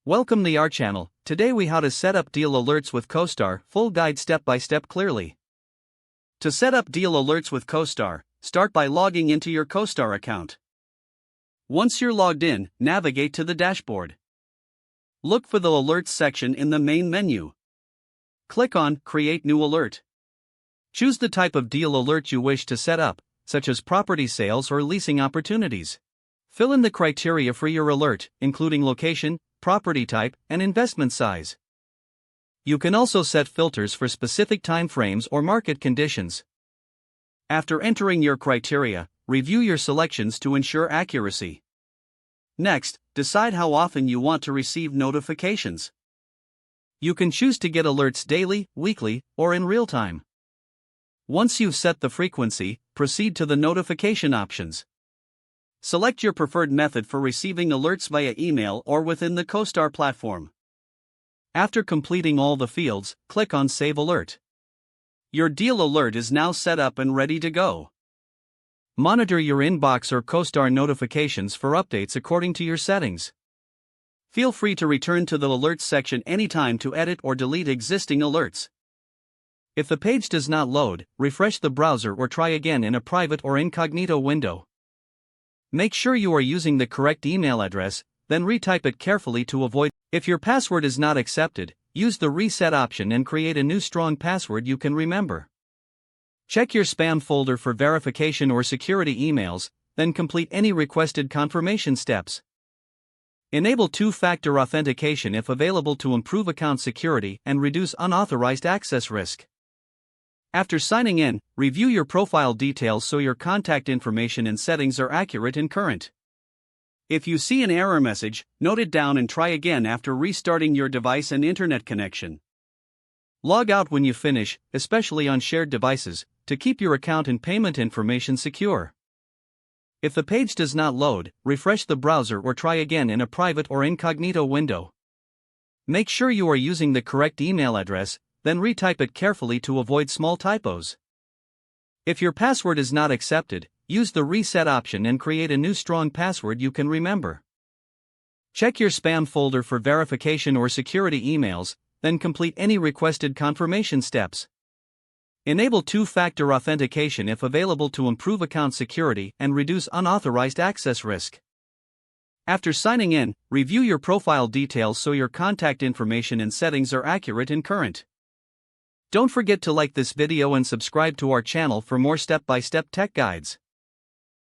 Welcome to our channel. Today we how to set up deal alerts with CoStar, full guide step by step clearly. To set up deal alerts with CoStar, start by logging into your CoStar account. Once you're logged in, navigate to the dashboard. Look for the alerts section in the main menu. Click on Create New Alert. Choose the type of deal alert you wish to set up, such as property sales or leasing opportunities. Fill in the criteria for your alert, including location, property type, and investment size. You can also set filters for specific time frames or market conditions. After entering your criteria, review your selections to ensure accuracy. Next, decide how often you want to receive notifications. You can choose to get alerts daily, weekly, or in real time. Once you've set the frequency, proceed to the notification options. Select your preferred method for receiving alerts via email or within the CoStar platform. After completing all the fields, click on Save Alert. Your deal alert is now set up and ready to go. Monitor your inbox or CoStar notifications for updates according to your settings. Feel free to return to the alerts section anytime to edit or delete existing alerts. If the page does not load, refresh the browser or try again in a private or incognito window. Make sure you are using the correct email address, then retype it carefully to avoid. If your password is not accepted, use the reset option and create a new strong password you can remember. Check your spam folder for verification or security emails, then complete any requested confirmation steps. Enable two-factor authentication if available to improve account security and reduce unauthorized access risk. After signing in, review your profile details so your contact information and settings are accurate and current. If you see an error message, note it down and try again after restarting your device and internet connection. Log out when you finish, especially on shared devices, to keep your account and payment information secure. If the page does not load, refresh the browser or try again in a private or incognito window. Make sure you are using the correct email address, then retype it carefully to avoid small typos. If your password is not accepted, use the reset option and create a new strong password you can remember. Check your spam folder for verification or security emails, then complete any requested confirmation steps. Enable two-factor authentication if available to improve account security and reduce unauthorized access risk. After signing in, review your profile details so your contact information and settings are accurate and current. Don't forget to like this video and subscribe to our channel for more step-by-step tech guides.